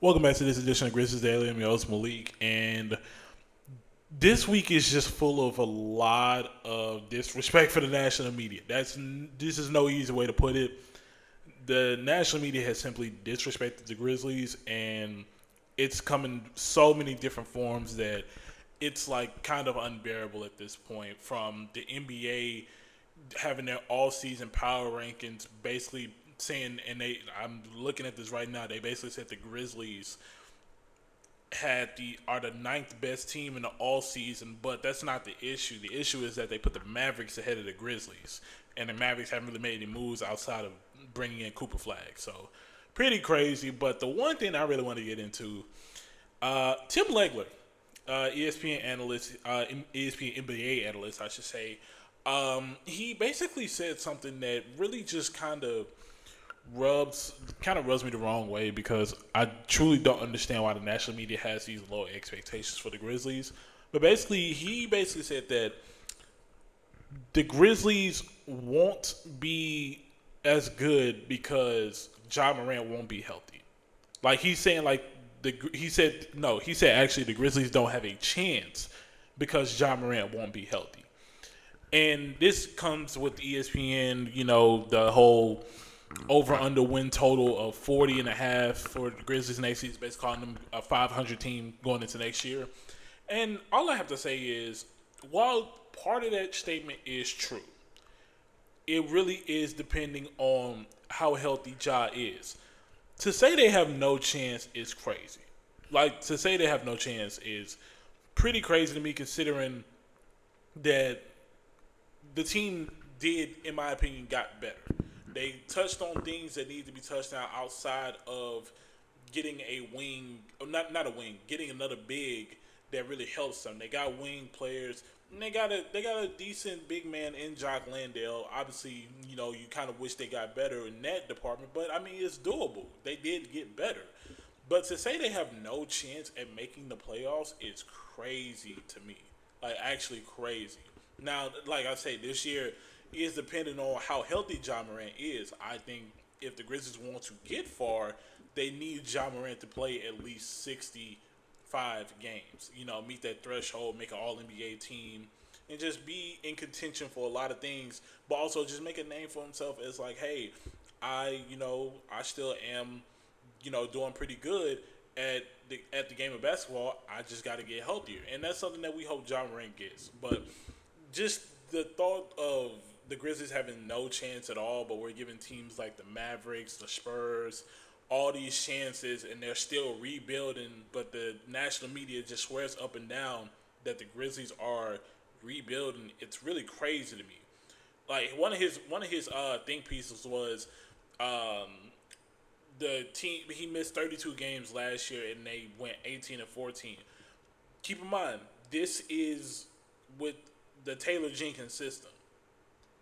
Welcome back to this edition of Grizzlies Daily. I'm your host Malik, and this week is just full of a lot of disrespect for the national media. This is no easy way to put it. The national media has simply disrespected the Grizzlies, and it's come in so many different forms that it's like kind of unbearable at this point. From the NBA having their all-season power rankings, basically saying, I'm looking at this right now. They basically said the Grizzlies are the ninth best team in the all season, but that's not the issue. The issue is that they put the Mavericks ahead of the Grizzlies, and the Mavericks haven't really made any moves outside of bringing in Cooper Flag. So pretty crazy. But the one thing I really want to get into, Tim Legler, ESPN analyst, ESPN NBA analyst, I should say, he basically said something that really just rubs me the wrong way because I truly don't understand why the national media has these low expectations for the Grizzlies. But he basically said that the Grizzlies won't be as good because Ja Morant won't be healthy. Like he's saying, he said actually the Grizzlies don't have a chance because Ja Morant won't be healthy. And this comes with ESPN, the whole over under win total of 40.5 for the Grizzlies next season, basically calling them a 500 team going into next year. And all I have to say is, while part of that statement is true, it really is depending on how healthy Ja is. To say they have no chance is crazy. Like, to say they have no chance is pretty crazy to me considering that the team did, in my opinion, got better. They touched on things that need to be touched on outside of getting a wing, or not a wing, getting another big that really helps them. They got wing players, and they got a decent big man in Jock Landale. Obviously, you kind of wish they got better in that department, but I mean it's doable. They did get better. But to say they have no chance at making the playoffs is crazy to me. Like, actually crazy. Now, like I say, this year is depending on how healthy Ja Morant is. I think if the Grizzlies want to get far, they need Ja Morant to play at least 65 games. Meet that threshold, make an All-NBA team, and just be in contention for a lot of things, but also just make a name for himself as like, hey, I still am, doing pretty good at the game of basketball. I just got to get healthier, and that's something that we hope Ja Morant gets. But just the thought of the Grizzlies having no chance at all, but we're giving teams like the Mavericks, the Spurs, all these chances, and they're still rebuilding. But the national media just swears up and down that the Grizzlies are rebuilding. It's really crazy to me. Like one of his think pieces was the team. He missed 32 games last year, and they went 18-14. Keep in mind, this is with the Taylor Jenkins system.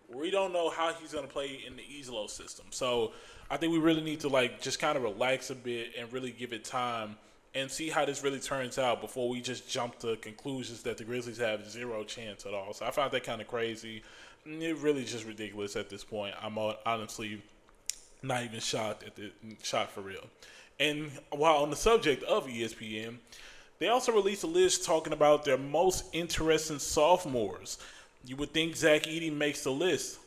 We don't know how he's going to play in the Easelo system. So I think we really need to just kind of relax a bit and really give it time and see how this really turns out before we just jump to conclusions that the Grizzlies have zero chance at all. So I found that kind of crazy. It really just ridiculous at this point. I'm honestly not even shocked for real. And while on the subject of ESPN, they also released a list talking about their most interesting sophomores. You would think Zack Edy makes the list.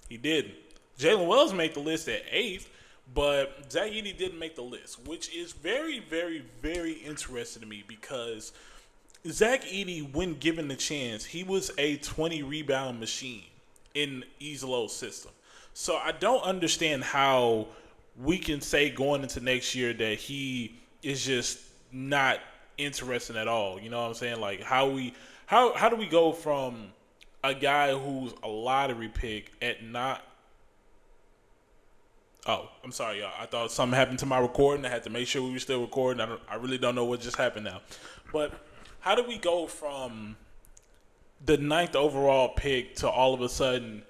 He didn't. Jalen Wells made the list at 8th, but Zack Edy didn't make the list, which is very, very, very interesting to me because Zack Edy, when given the chance, he was a 20-rebound machine in Easelo's system. So I don't understand how we can say going into next year that he is just not interesting at all. You know what I'm saying? Like how do we go from a guy who's a lottery pick at not. Oh, I'm sorry, y'all. I thought something happened to my recording. I had to make sure we were still recording. I really don't know what just happened now. But how do we go from the ninth overall pick to all of a sudden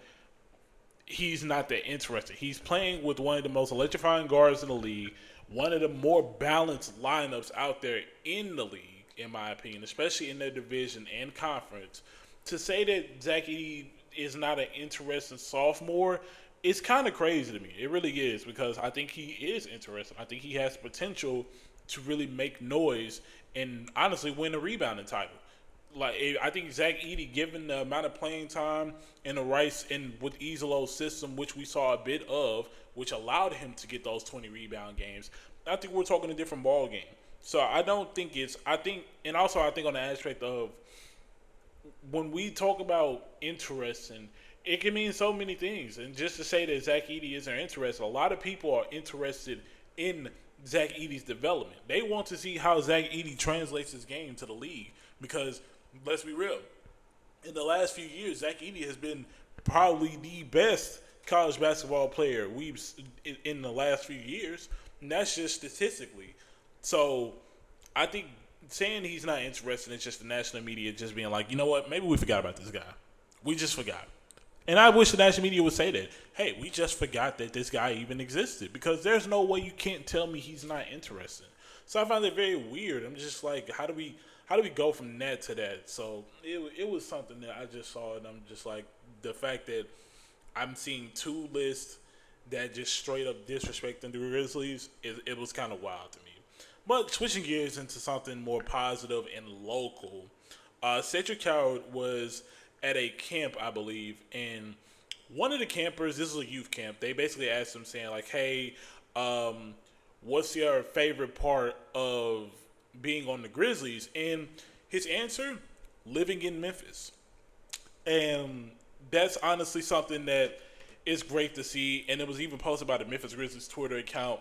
he's not that interested? He's playing with one of the most electrifying guards in the league, one of the more balanced lineups out there in the league, in my opinion, especially in their division and conference. To say that Zack Edy is not an interesting sophomore it's kind of crazy to me. It really is because I think he is interesting. I think he has potential to really make noise and honestly win a rebounding title. I think Zack Edy, given the amount of playing time and the rights and with Izolo's system, which we saw a bit of, which allowed him to get those 20 rebound games, I think we're talking a different ball game. So I don't think it's. I think, and also I think on the aspect of when we talk about interesting, it can mean so many things. And just to say that Zack Edy isn't interested, a lot of people are interested in Zack Edy's development. They want to see how Zack Edy translates his game to the league because let's be real. In the last few years, Zack Edy has been probably the best college basketball player we've in the last few years, and that's just statistically. So, I think saying he's not interested in just the national media just being like, you know what, maybe we forgot about this guy. We just forgot. And I wish the national media would say that. Hey, we just forgot that this guy even existed because there's no way you can't tell me he's not interested. So I find it very weird. I'm just like, how do we go from that to that? So it was something that I just saw, and I'm just like, the fact that I'm seeing two lists that just straight up disrespecting the Grizzlies, it was kind of wild to me. But switching gears into something more positive and local, Cedric Coward was at a camp, I believe, and one of the campers, this is a youth camp, they basically asked him saying like, hey, what's your favorite part of being on the Grizzlies? And his answer, living in Memphis. And that's honestly something that is great to see. And it was even posted by the Memphis Grizzlies Twitter account.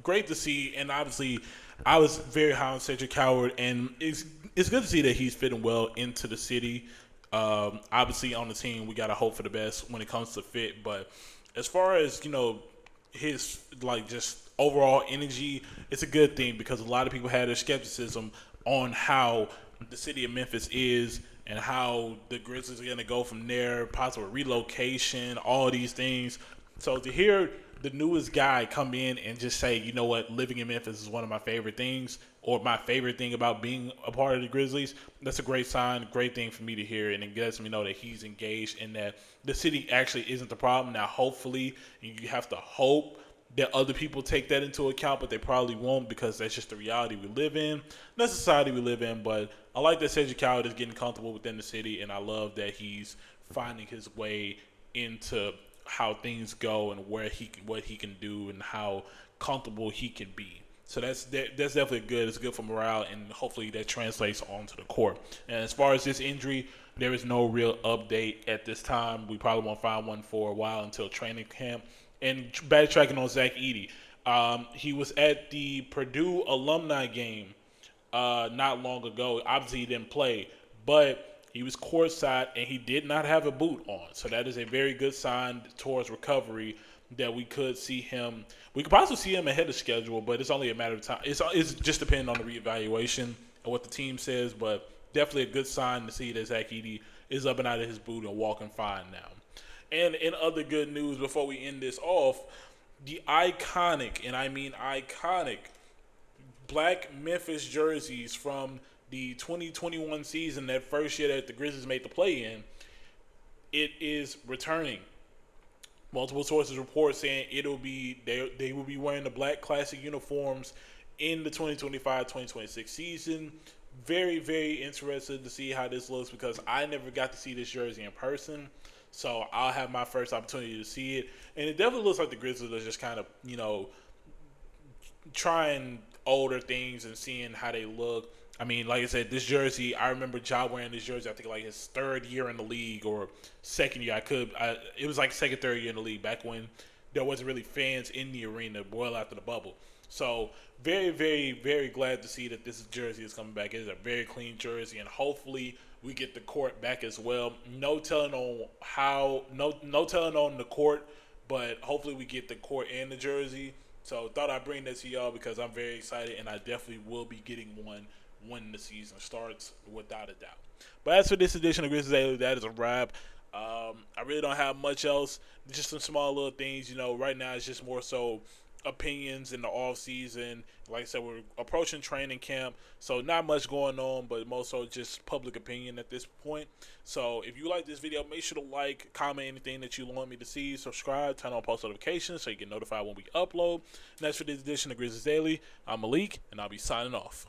Great to see. And obviously, I was very high on Cedric Coward. And it's good to see that he's fitting well into the city. Obviously, on the team, we got to hope for the best when it comes to fit. But as far as, his, just overall energy, it's a good thing because a lot of people had their skepticism on how the city of Memphis is and how the Grizzlies are going to go from there, possible relocation, all these things. So to hear the newest guy come in and just say, you know what, living in Memphis is one of my favorite things, or my favorite thing about being a part of the Grizzlies, that's a great sign, great thing for me to hear, and it lets me know that he's engaged and that the city actually isn't the problem. Now, hopefully, you have to hope that other people take that into account, but they probably won't because that's just the reality we live in. That's the society we live in, but I like that Cedric Coward is getting comfortable within the city, and I love that he's finding his way into how things go and what he can do and how comfortable he can be. So that's definitely good. It's good for morale, and hopefully that translates onto the court. And as far as this injury, there is no real update at this time. We probably won't find one for a while until training camp. And backtracking on Zack Edy, he was at the Purdue alumni game not long ago. Obviously, he didn't play, but he was courtside and he did not have a boot on. So that is a very good sign towards recovery that we could see him. We could possibly see him ahead of schedule, but it's only a matter of time. It's just depending on the reevaluation and what the team says, but definitely a good sign to see that Zack Edy is up and out of his boot and walking fine now. And in other good news, before we end this off, the iconic, and I mean iconic, black Memphis jerseys from the 2021 season, that first year that the Grizzlies made the play-in, it is returning. Multiple sources report saying they will be wearing the black classic uniforms in the 2025-2026 season. Very, very interested to see how this looks because I never got to see this jersey in person. So I'll have my first opportunity to see it. And it definitely looks like the Grizzlies are just kind of, trying older things and seeing how they look. I mean, like I said, this jersey, I remember Ja wearing this jersey, I think like his third year in the league or second year. It was like second, third year in the league back when there wasn't really fans in the arena well after the bubble. So very, very, very glad to see that this jersey is coming back. It is a very clean jersey, and hopefully we get the court back as well. No telling on the court, but hopefully we get the court and the jersey. So thought I'd bring that to y'all because I'm very excited, and I definitely will be getting one when the season starts, without a doubt. But as for this edition of Grizzlies Daily, that is a wrap. I really don't have much else. Just some small little things. Right now it's just more so opinions in the off season. Like I said, we're approaching training camp, so not much going on, but more so just public opinion at this point. So if you like this video, make sure to like, comment anything that you want me to see, subscribe, turn on post notifications so you get notified when we upload. And that's for this edition of Grizzlies Daily. I'm Malik, and I'll be signing off.